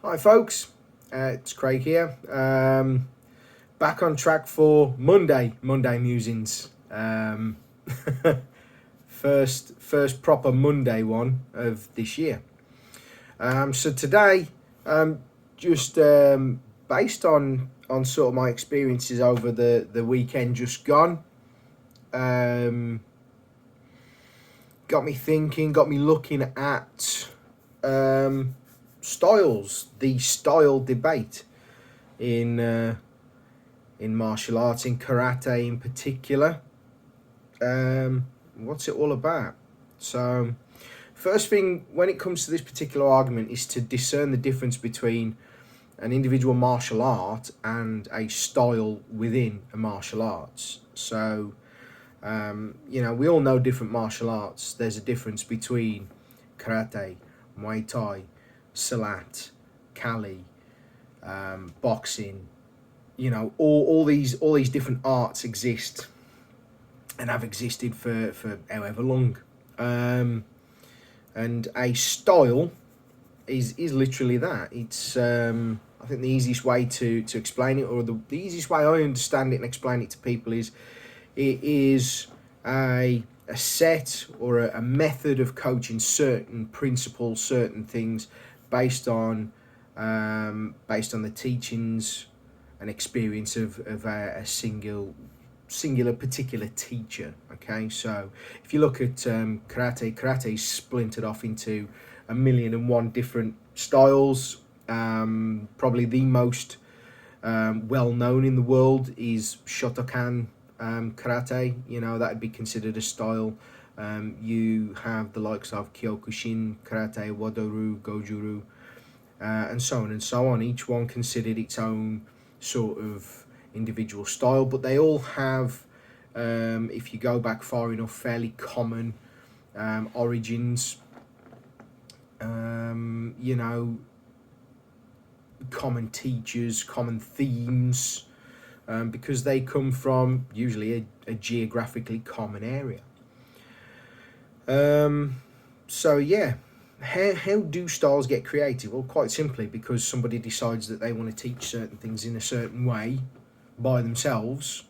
Hi folks, it's Craig here. Back on track for Monday Musings. First proper Monday one of this year. So today, just based on sort of my experiences over the weekend just gone, got me thinking, got me looking at styles, the style debate in martial arts, in karate in particular. What's it all about? So, first thing when it comes to this particular argument is to discern the difference between an individual martial art and a style within a martial arts. So, we all know different martial arts. There's a difference between karate, Muay Thai, Silat, Kali, boxing. All these different arts exist and have existed for however long. And a style is literally that. It's I think the easiest way to explain it, or the easiest way I understand it and explain it to people, is it is a set or a method of coaching certain principles, certain things based on the teachings and experience of a singular particular teacher. Okay, so if you look at karate is splintered off into 1,000,001 different styles. Probably the most well known in the world is Shotokan karate. That'd be considered a style. You have the likes of Kyokushin karate, Wadoru, Gojuru, and so on and so on. Each one considered its own sort of individual style, but they all have, if you go back far enough, fairly common origins. Common teachers, common themes, because they come from usually a geographically common area. So yeah, how do styles get created? Well, quite simply because somebody decides that they want to teach certain things in a certain way by themselves,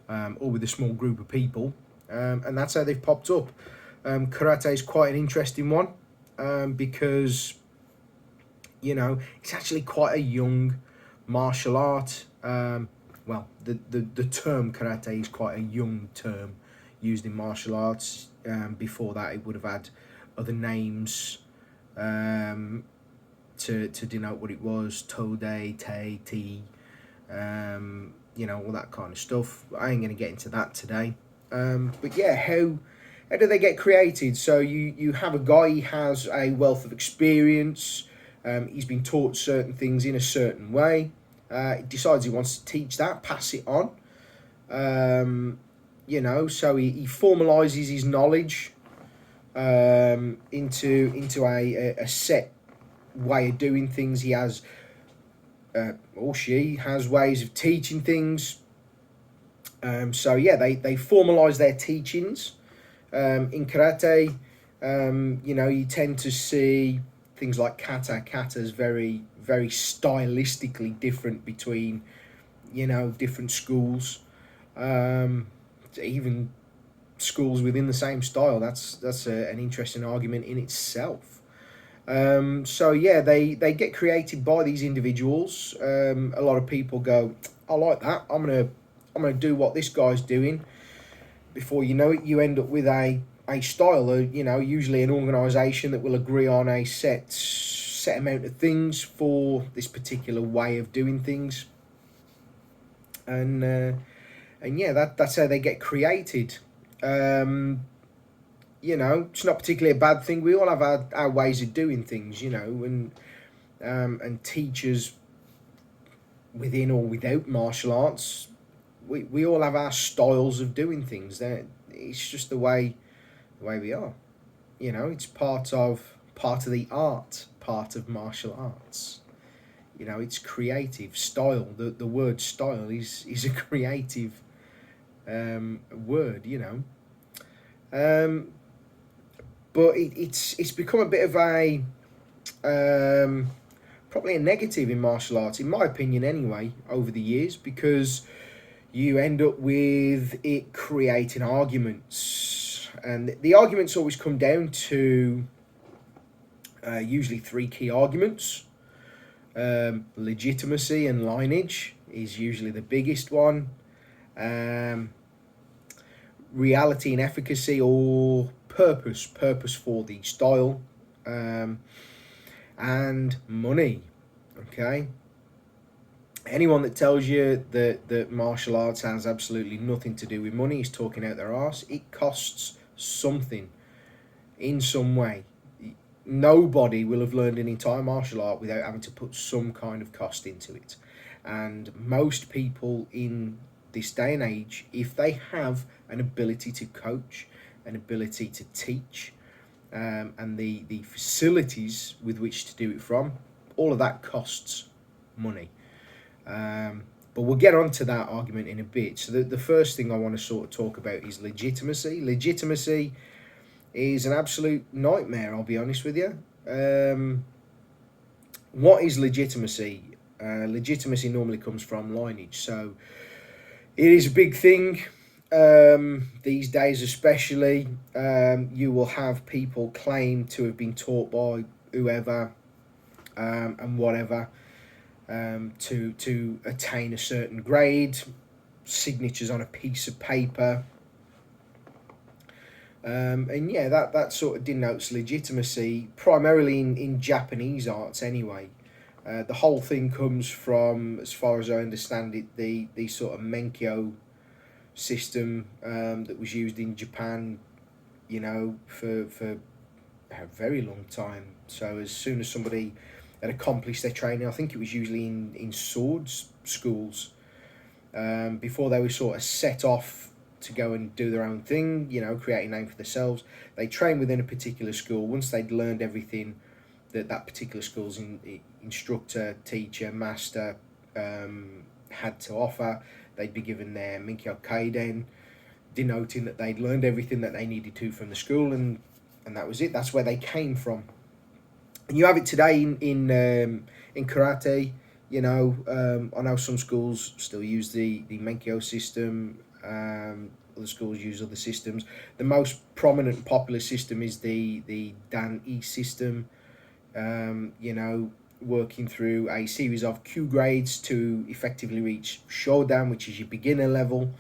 or with a small group of people, and that's how they've popped up. Karate is quite an interesting one, because it's actually quite a young martial art. The term karate is quite a young term used in martial arts. Before that, it would have had other names to denote what it was: Tode, Te, Ti, all that kind of stuff. I ain't going to get into that today. But yeah, how do they get created? So you have a guy, he has a wealth of experience. He's been taught certain things in a certain way. He decides he wants to teach that, pass it on. So he formalizes his knowledge into a set way of doing things. He has, or she has, ways of teaching things. So yeah, they formalize their teachings. In karate, you tend to see things like kata. Kata's very, very stylistically different between, different schools. Even schools within the same style. That's an interesting argument in itself. So yeah, they get created by these individuals. A lot of people go, I like that. I'm gonna do what this guy's doing. Before you know it, you end up with a style. Usually an organisation that will agree on a set amount of things for this particular way of doing things. And yeah, that's how they get created. It's not particularly a bad thing. We all have our ways of doing things, and teachers within or without martial arts, we all have our styles of doing things. It's just the way we are. It's part of the art, part of martial arts. It's creative style. The word style is a creative word. But it's become a bit of a probably a negative in martial arts, in my opinion anyway, over the years, because you end up with it creating arguments. And the arguments always come down to usually three key arguments. Legitimacy and lineage is usually the biggest one. Reality and efficacy, or purpose for the style, and money. Okay, anyone that tells you that martial arts has absolutely nothing to do with money is talking out their arse. It costs something in some way. Nobody will have learned an entire martial art without having to put some kind of cost into it. And most people in this day and age, if they have an ability to coach, an ability to teach, and the facilities with which to do it from, all of that costs money. But we'll get on to that argument in a bit. So the first thing I want to sort of talk about is legitimacy. Legitimacy is an absolute nightmare, I'll be honest with you. What is legitimacy? Legitimacy normally comes from lineage. So it is a big thing. These days especially, you will have people claim to have been taught by whoever and whatever to attain a certain grade, signatures on a piece of paper. And yeah, that sort of denotes legitimacy, primarily in Japanese arts anyway. The whole thing comes from, as far as I understand it, the sort of Menkyo system that was used in Japan, you know, for a very long time. So as soon as somebody had accomplished their training, I think it was usually in swords schools, before they were sort of set off to go and do their own thing, you know, create a name for themselves. They trained within a particular school. Once they'd learned everything that particular school's instructor, teacher, master had to offer, they'd be given their Minkyo Kaiden, denoting that they'd learned everything that they needed to from the school, and that was it. That's where they came from. And you have it today in karate. You know, I know some schools still use the Menkyo system. Other schools use other systems. The most prominent and popular system is the Dan-E system. You know, working through a series of Q grades to effectively reach Shodan, which is your beginner level,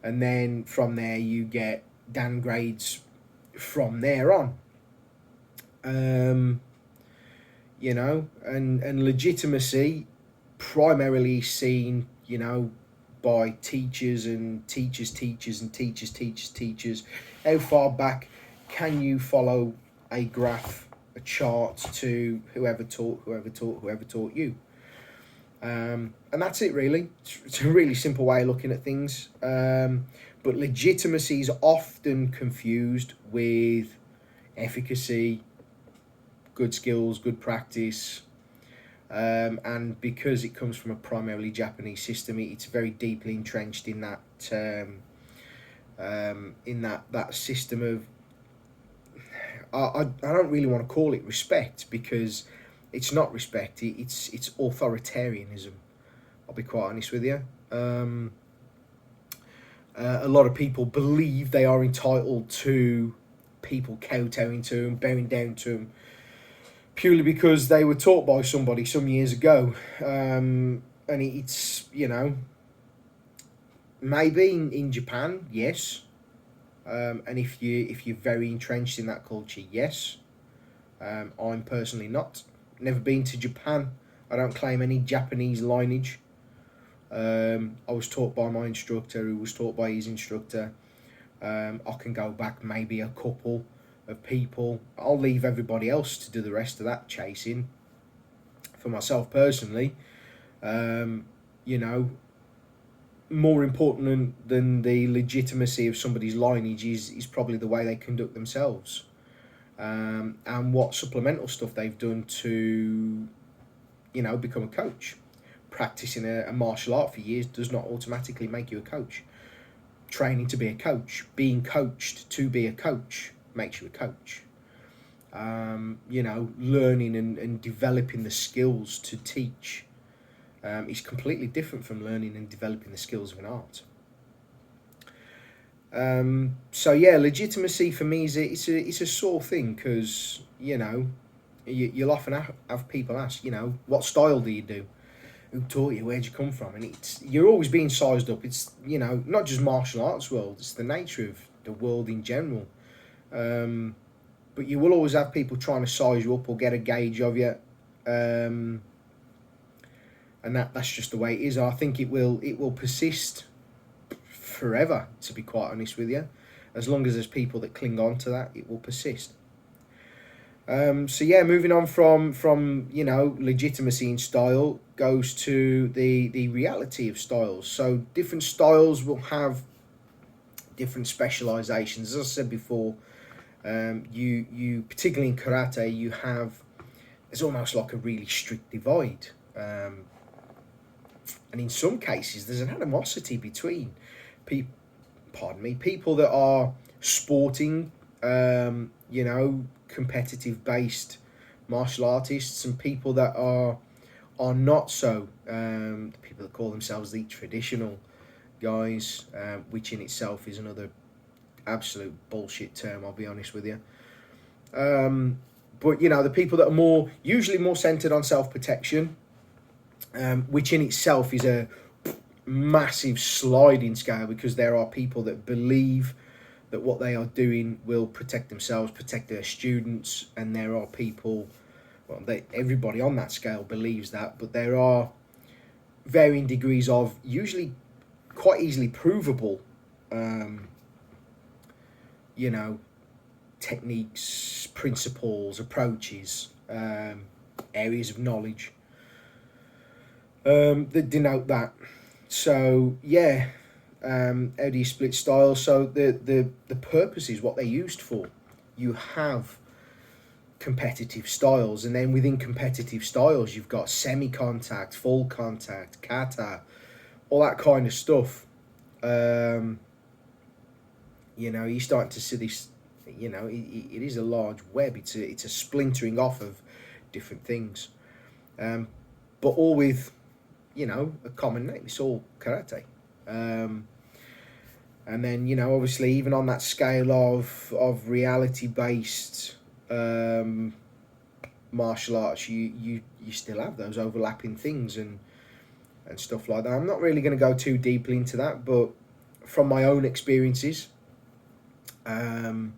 and then from there you get Dan grades from there on. You know, and legitimacy primarily seen, you know, by teachers and teachers' teachers and teachers' teachers' teachers. How far back can you follow a graph, a chart, to whoever taught you? And that's it, really. It's a really simple way of looking at things. But legitimacy is often confused with efficacy, good skills, good practice. And because it comes from a primarily Japanese system, it's very deeply entrenched in that system of, I don't really want to call it respect, because it's not respect. It's authoritarianism. I'll be quite honest with you. A lot of people believe they are entitled to people kowtowing to them, bowing down to them, purely because they were taught by somebody some years ago. And it's, you know, maybe in Japan, yes. And if you're very entrenched in that culture, yes. I'm personally not. Never been to Japan. I don't claim any Japanese lineage. I was taught by my instructor, who was taught by his instructor. I can go back maybe a couple of people. I'll leave everybody else to do the rest of that chasing. For myself personally, you know, more important than the legitimacy of somebody's lineage is probably the way they conduct themselves, and what supplemental stuff they've done to, you know, become a coach. Practicing a martial art for years does not automatically make you a coach. Training to be a coach, being coached to be a coach, makes you a coach. learning and developing the skills to teach is completely different from learning and developing the skills of an art. So yeah, legitimacy for me is it's a sore thing, because you'll often have people ask, what style do you do? Who taught you? Where'd you come from? And you're always being sized up. It's not just martial arts world. It's the nature of the world in general. But you will always have people trying to size you up or get a gauge of you, and that's just the way it is. I think it will persist forever. To be quite honest with you, as long as there's people that cling on to that, it will persist. So yeah, moving on from legitimacy in style goes to the reality of styles. So different styles will have different specializations. As I said before, you particularly in karate, it's almost like a really strict divide, and in some cases there's an animosity between people. Pardon me, people that are sporting, competitive based martial artists, and people that are not so. The people that call themselves the traditional guys, which in itself is another absolute bullshit term, I'll be honest with you. But the people that are usually more centered on self protection, which in itself is a massive sliding scale, because there are people that believe that what they are doing will protect themselves, protect their students, and there are people, everybody on that scale believes that, but there are varying degrees of usually quite easily provable, techniques, principles, approaches, areas of knowledge that denote that. So yeah, how do you split styles? So the purpose is what they're used for. You have competitive styles, and then within competitive styles you've got semi-contact, full contact, kata, all that kind of stuff. You're starting to see this. It is a large web. It's a splintering off of different things, but all with a common name. It's all karate. And then obviously, even on that scale of reality based martial arts, you still have those overlapping things and stuff like that. I'm not really going to go too deeply into that, but from my own experiences, when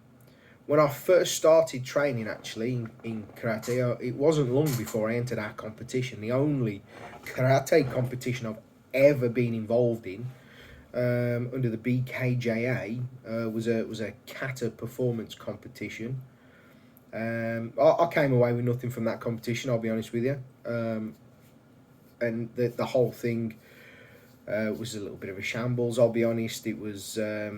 I first started training actually in karate, it wasn't long before I entered our competition. The only karate competition I've ever been involved in, under the BKJA, was a kata performance competition. I came away with nothing from that competition, I'll be honest with you. And the whole thing was a little bit of a shambles, I'll be honest. It was, I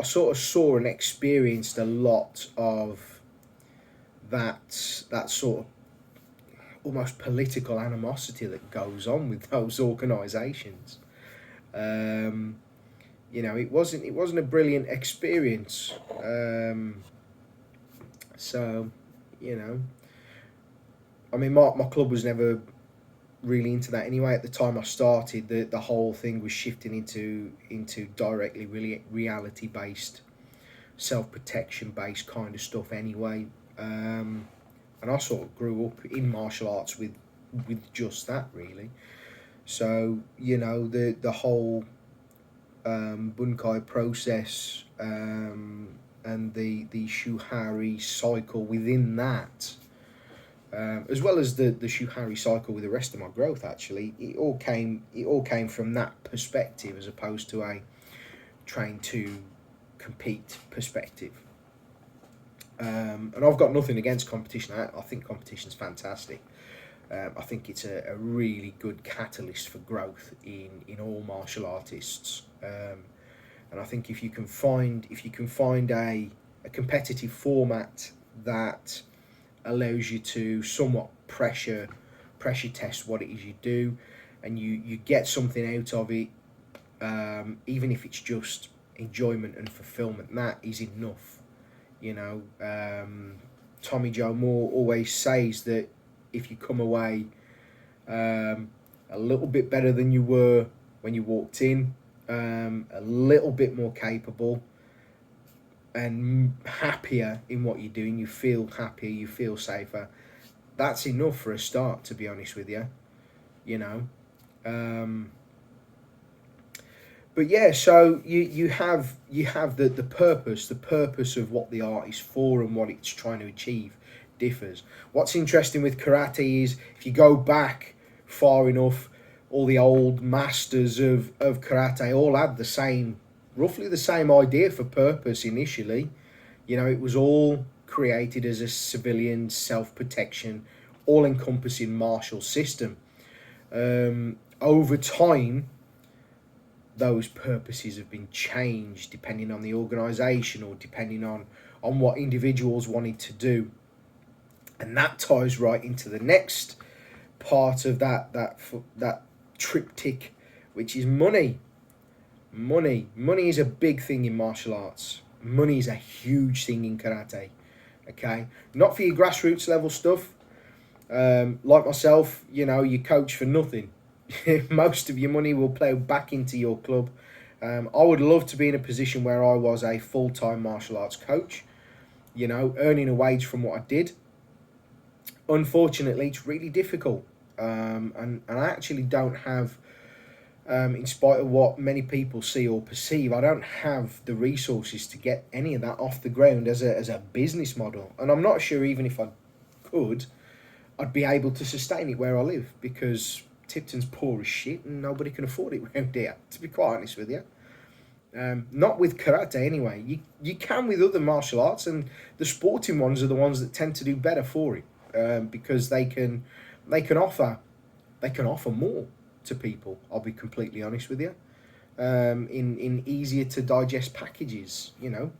sort of saw and experienced a lot of that sort of almost political animosity that goes on with those organisations. It wasn't a brilliant experience. So, I mean, my club was never really into that anyway. At the time I started, the whole thing was shifting into directly really reality based, self protection based kind of stuff anyway. And I sort of grew up in martial arts with just that really. So the whole bunkai process, and the shuhari cycle within that, as well as the shuhari cycle with the rest of my growth, actually, it all came from that perspective, as opposed to a train to compete perspective. And I've got nothing against competition. I think competition's fantastic. I think it's a really good catalyst for growth in all martial artists. And I think if you can find a competitive format that allows you to somewhat pressure test what it is you do, and you get something out of it, even if it's just enjoyment and fulfillment, that is enough. Tommy Joe Moore always says that if you come away a little bit better than you were when you walked in, a little bit more capable and happier in what you're doing, you feel happier, you feel safer. That's enough for a start, to be honest with you. You know. But yeah, so you have the purpose of what the art is for and what it's trying to achieve differs. What's interesting with karate is if you go back far enough, all the old masters of karate all had the same, roughly the same idea for purpose initially. You know, it was all created as a civilian self-protection, all-encompassing martial system. Over time, those purposes have been changed depending on the organisation or depending on what individuals wanted to do. And that ties right into the next part of that triptych, which is money. Money is a big thing in martial arts. Money is a huge thing in karate. Okay, not for your grassroots level stuff. Like myself, you know, you coach for nothing. Most of your money will play back into your club. I would love to be in a position where I was a full-time martial arts coach, you know, earning a wage from what I did. Unfortunately, it's really difficult. And I actually don't have, in spite of what many people see or perceive, I don't have the resources to get any of that off the ground as a business model. And I'm not sure even if I could, I'd be able to sustain it where I live, because Tipton's poor as shit and nobody can afford it around here, to be quite honest with you. Not with karate anyway. You can with other martial arts, and the sporting ones are the ones that tend to do better for it, because they can offer more to people. I'll be completely honest with you. In easier to digest packages, you know.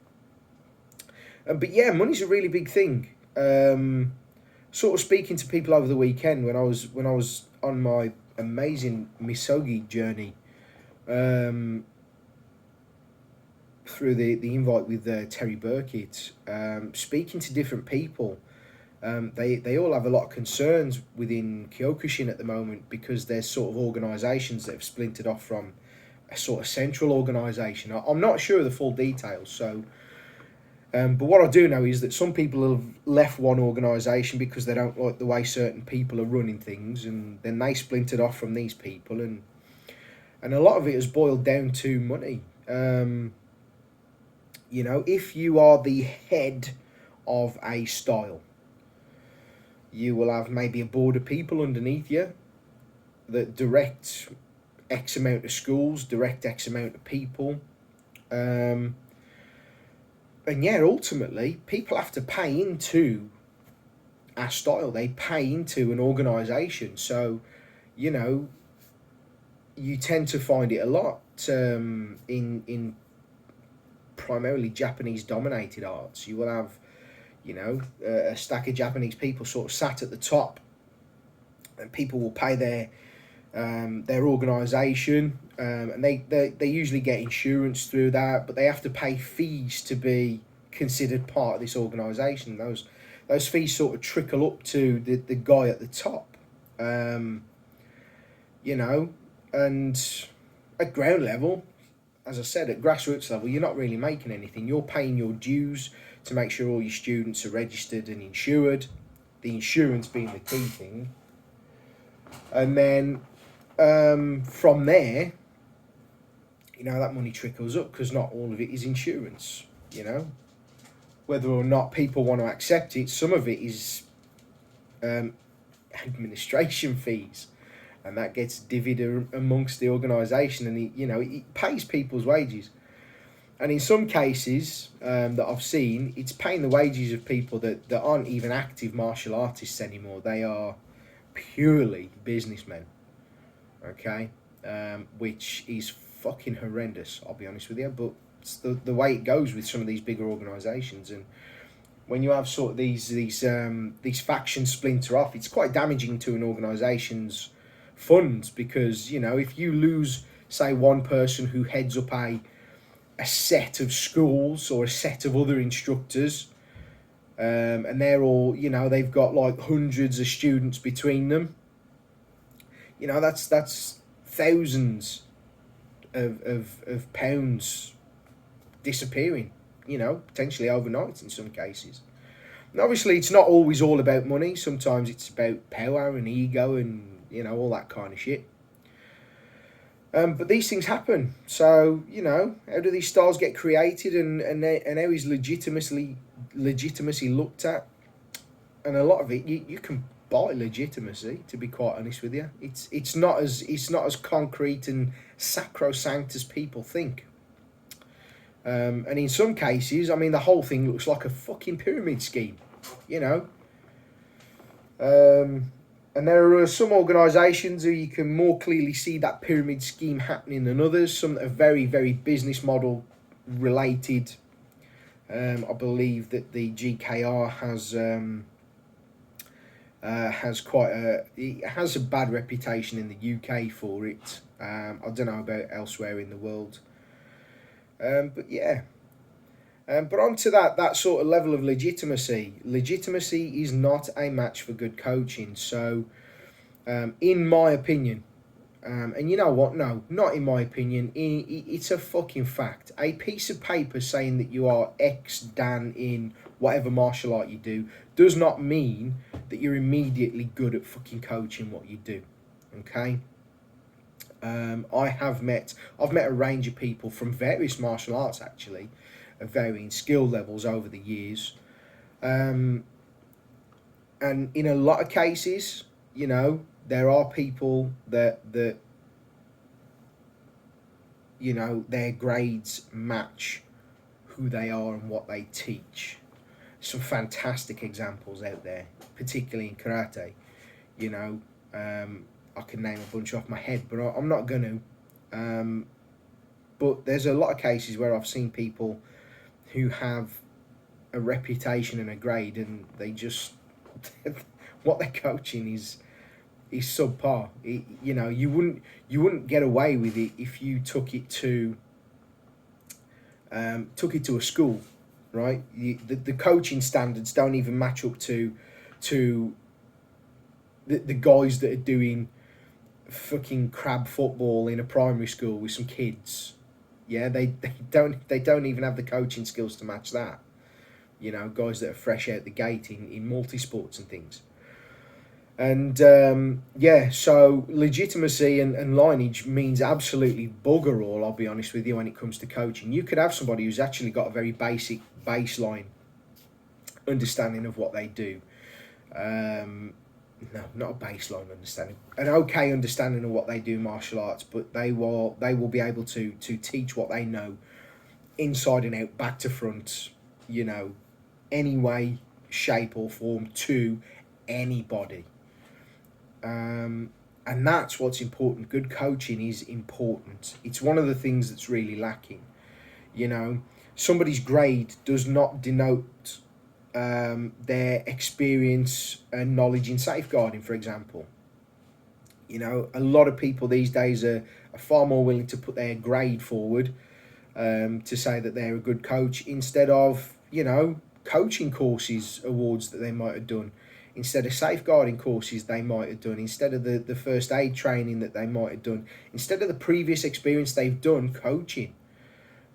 But yeah, money's a really big thing. Sort of speaking to people over the weekend when I was on my amazing misogi journey, through the invite with Terry Burkitt, speaking to different people, they all have a lot of concerns within Kyokushin at the moment, because there's sort of organisations that have splintered off from a sort of central organisation. I'm not sure of the full details, so. But what I do know is that some people have left one organisation because they don't like the way certain people are running things, and then they splintered off from these people, and a lot of it has boiled down to money. You know, if you are the head of a style, you will have maybe a board of people underneath you that direct X amount of schools, direct X amount of people. And yeah, ultimately, people have to pay into our style. They pay into an organisation. So, you know, you tend to find it a lot in primarily Japanese-dominated arts. You will have, you know, a stack of Japanese people sort of sat at the top, and people will pay their organisation, and they usually get insurance through that, but they have to pay fees to be considered part of this organisation. Those fees sort of trickle up to the guy at the top, you know, and at ground level, as I said, at grassroots level, you're not really making anything. You're paying your dues to make sure all your students are registered and insured, the insurance being the key thing. And then from there, you know, that money trickles up, because not all of it is insurance, you know. Whether or not people want to accept it, some of it is administration fees, and that gets divvied amongst the organisation, and it pays people's wages. And in some cases that I've seen, it's paying the wages of people that aren't even active martial artists anymore. They are purely businessmen, okay, which is fucking horrendous, I'll be honest with you, but it's the way it goes with some of these bigger organisations. And when you have sort of these factions splinter off, it's quite damaging to an organisation's funds, because, you know, if you lose, say, one person who heads up a set of schools or a set of other instructors, and they're all, they've got like hundreds of students between them. That's thousands of pounds disappearing, potentially overnight in some cases. And obviously, it's not always all about money. Sometimes it's about power and ego and, all that kind of shit. But these things happen. So, how do these styles get created, and how is legitimacy looked at? And a lot of it, you can buy legitimacy, to be quite honest with you. It's not as concrete and sacrosanct as people think. And in some cases, I mean, the whole thing looks like a fucking pyramid scheme, And there are some organisations who you can more clearly see that pyramid scheme happening than others. Some that are very, very business model related. I believe that the GKR has a bad reputation in the UK for it. I don't know about elsewhere in the world. But yeah. But on to that sort of level of legitimacy. Legitimacy is not a match for good coaching. So, in my opinion, and you know what? No, not in my opinion. It's a fucking fact. A piece of paper saying that you are X Dan in whatever martial art you do does not mean that you're immediately good at fucking coaching what you do. Okay? I've met a range of people from various martial arts, actually, of varying skill levels over the years. And in a lot of cases, there are people that their grades match who they are and what they teach. Some fantastic examples out there, particularly in karate. I can name a bunch off my head, but I'm not going to. But there's a lot of cases where I've seen people who have a reputation and a grade, and they just what they're coaching is subpar. You wouldn't get away with it if you took it to a school, right? The coaching standards don't even match up to the guys that are doing fucking crab football in a primary school with some kids. Yeah, they don't even have the coaching skills to match that. Guys that are fresh out the gate in multi-sports and things. And so legitimacy and lineage means absolutely bugger all, I'll be honest with you, when it comes to coaching. You could have somebody who's actually got a very basic baseline understanding of what they do. No, not a baseline understanding. An okay understanding of what they do in martial arts, but they will be able to teach what they know inside and out, back to front, any way, shape or form to anybody. And that's what's important. Good coaching is important. It's one of the things that's really lacking. Somebody's grade does not denote their experience and knowledge in safeguarding, for example. A lot of people these days are far more willing to put their grade forward to say that they're a good coach instead of, coaching courses, awards that they might have done, instead of safeguarding courses they might have done, instead of the first aid training that they might have done, instead of the previous experience they've done coaching.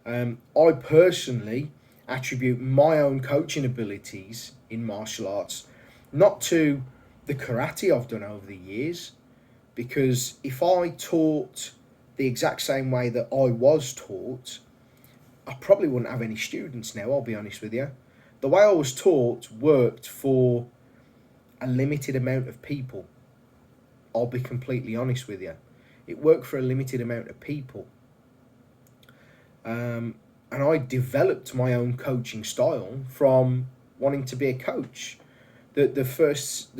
I personally attribute my own coaching abilities in martial arts not to the karate I've done over the years, because if I taught the exact same way that I was taught, I probably wouldn't have any students now, I'll be honest with you. The way I was taught worked for a limited amount of people. I'll be completely honest with you. It worked for a limited amount of people. And I developed my own coaching style from wanting to be a coach. The first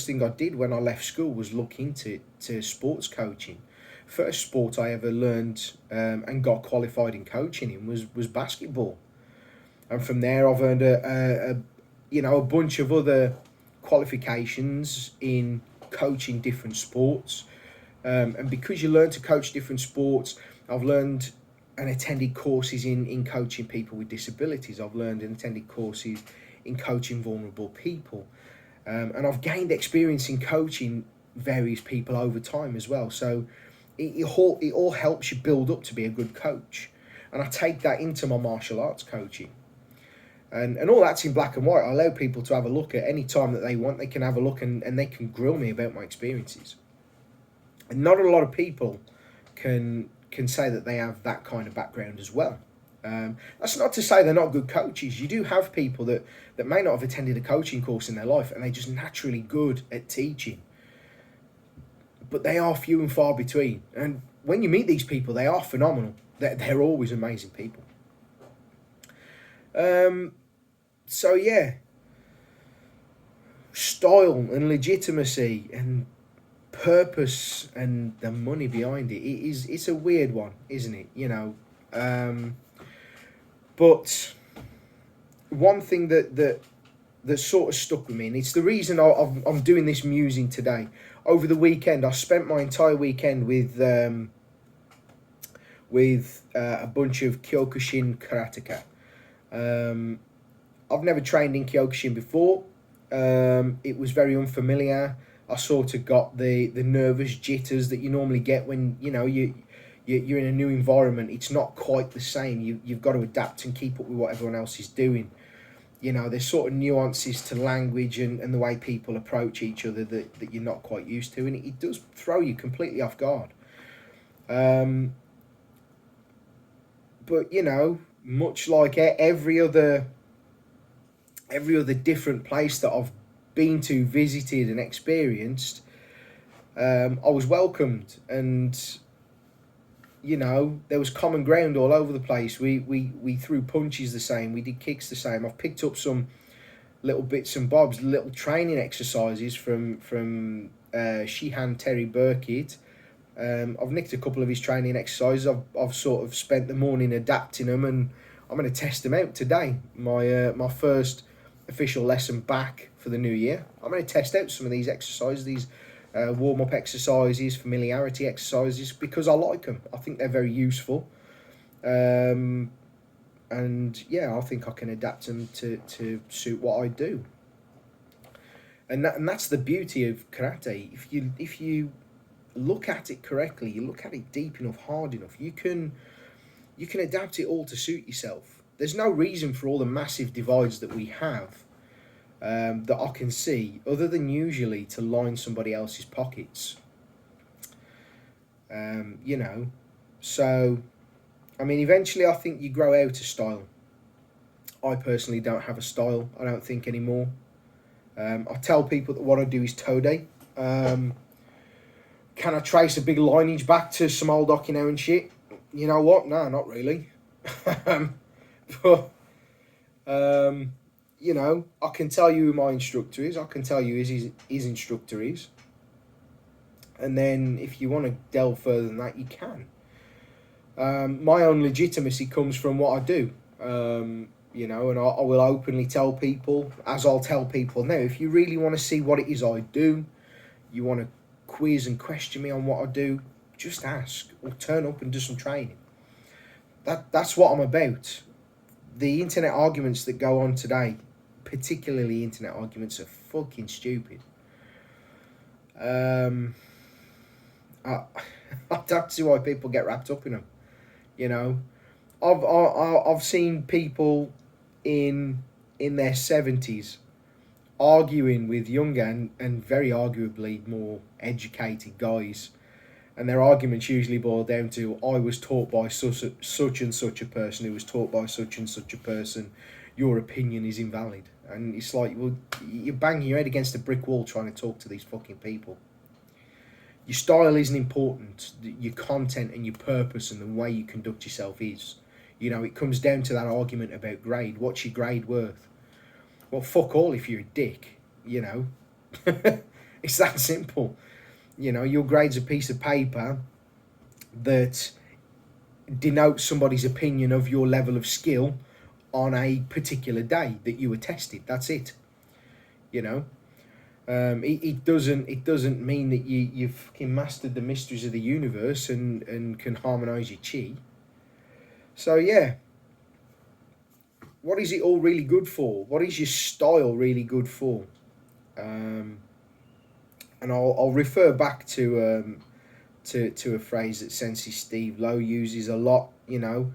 thing I did when I left school was look into sports coaching. First sport I ever learned and got qualified in coaching in was basketball. And from there I've earned a bunch of other qualifications in coaching different sports. And because you learn to coach different sports, I've learned and attended courses in coaching people with disabilities. I've learned and attended courses in coaching vulnerable people. And I've gained experience in coaching various people over time as well. So it all helps you build up to be a good coach. And I take that into my martial arts coaching. And all that's in black and white. I allow people to have a look at any time that they want. They can have a look and they can grill me about my experiences. And not a lot of people can say that they have that kind of background as well. That's not to say they're not good coaches. You do have people that may not have attended a coaching course in their life and they're just naturally good at teaching. But they are few and far between. And when you meet these people, they are phenomenal. They're always amazing people. So yeah, style and legitimacy and purpose and the money behind it's a weird one, isn't it? But one thing that sort of stuck with me, and it's the reason I'm doing this musing today. Over the weekend, I spent my entire weekend with a bunch of Kyokushin karateka. I've never trained in Kyokushin before. It was very unfamiliar. I sort of got the nervous jitters that you normally get when you're in a new environment. It's not quite the same. You've got to adapt and keep up with what everyone else is doing. There's sort of nuances to language and the way people approach each other that you're not quite used to, and it does throw you completely off guard. But much like every other different place that I've been to, visited and experienced, I was welcomed, and there was common ground all over the place. We threw punches the same, we did kicks the same. I've picked up some little bits and bobs, little training exercises from Shihan Terry Burkitt. I've nicked a couple of his training exercises. I've sort of spent the morning adapting them, and I'm going to test them out today. My first official lesson back for the new year. I'm going to test out some of these exercises, these warm-up exercises, familiarity exercises, because I like them. I think they're very useful. And yeah, I think I can adapt them to suit what I do. And that's the beauty of karate. If you look at it correctly, you look at it deep enough, hard enough, you can adapt it all to suit yourself. There's no reason for all the massive divides that we have that I can see, other than usually to line somebody else's pockets. So I mean, eventually I think you grow out a style. I personally don't have a style, I don't think, anymore. I tell people that what I do is Tode. Can I trace a big lineage back to some old Okinawan shit? You know what? No, not really. But I can tell you who my instructor is. I can tell you who his instructor is. And then if you want to delve further than that, you can. My own legitimacy comes from what I do. And I will openly tell people, as I'll tell people now, if you really want to see what it is I do, you want to quiz and question me on what I do, just ask or turn up and do some training. That's what I'm about. The internet arguments that go on today, particularly internet arguments, are fucking stupid. I don't see why people get wrapped up in them. I've seen people in their 70s arguing with younger and very arguably more educated guys, and their arguments usually boil down to, I was taught by such and such a person who was taught by such and such a person, your opinion is invalid. And it's like, well, you're banging your head against a brick wall trying to talk to these fucking people. Your style isn't important. Your content and your purpose and the way you conduct yourself is. It comes down to that argument about grade. What's your grade worth? Well, fuck all if you're a dick, It's that simple. Your grade's a piece of paper that denotes somebody's opinion of your level of skill on a particular day that you were tested. That's it. It doesn't mean that you've fucking mastered the mysteries of the universe and can harmonise your chi. So yeah, what is it all really good for? What is your style really good for? And I'll refer back to a phrase that Sensei Steve Lowe uses a lot. You know,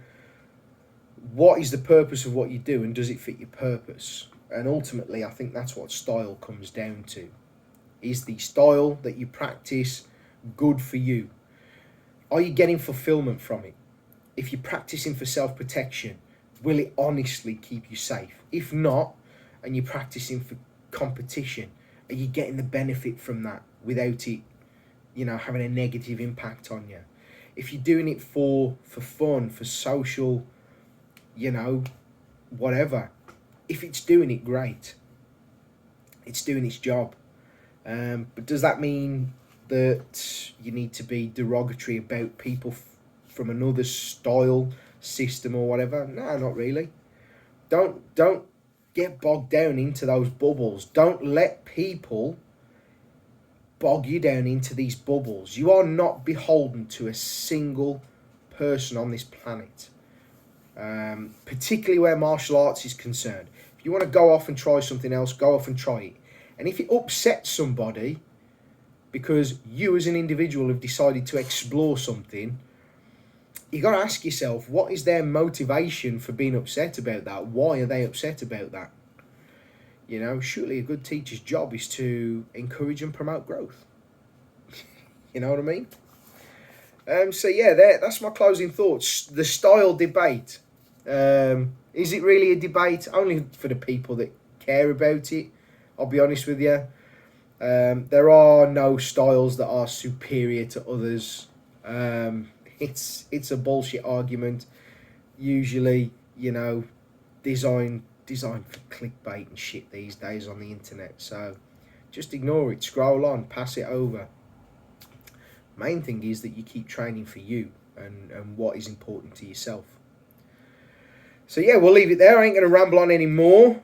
what is the purpose of what you do, and does it fit your purpose? And ultimately, I think that's what style comes down to. Is the style that you practice good for you? Are you getting fulfillment from it? If you're practicing for self-protection, will it honestly keep you safe? If not, and you're practicing for competition, are you getting the benefit from that without it, having a negative impact on you? If you're doing it for fun, for social, whatever, if it's doing it, great. It's doing its job. But does that mean that you need to be derogatory about people from another style, system, or whatever? No, not really. Don't get bogged down into those bubbles. Don't let people bog you down into these bubbles. You are not beholden to a single person on this planet, particularly where martial arts is concerned. If you want to go off and try something else, go off and try it. And if it upsets somebody because you as an individual have decided to explore something, you got to ask yourself, what is their motivation for being upset about that? Why are they upset about that? Surely a good teacher's job is to encourage and promote growth. You know what I mean? So yeah, that's my closing thoughts. The style debate. Is it really a debate? Only for the people that care about it. I'll be honest with you. There are no styles that are superior to others. It's a bullshit argument. Usually, designed for clickbait and shit these days on the internet. So just ignore it, scroll on, pass it over. Main thing is that you keep training for you and what is important to yourself. So yeah, we'll leave it there. I ain't going to ramble on anymore.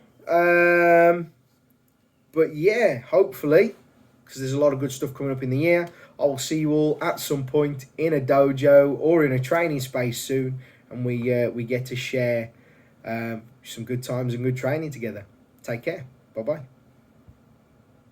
But yeah, hopefully, because there's a lot of good stuff coming up in the year, I will see you all at some point in a dojo or in a training space soon, and we get to share some good times and good training together. Take care. Bye-bye.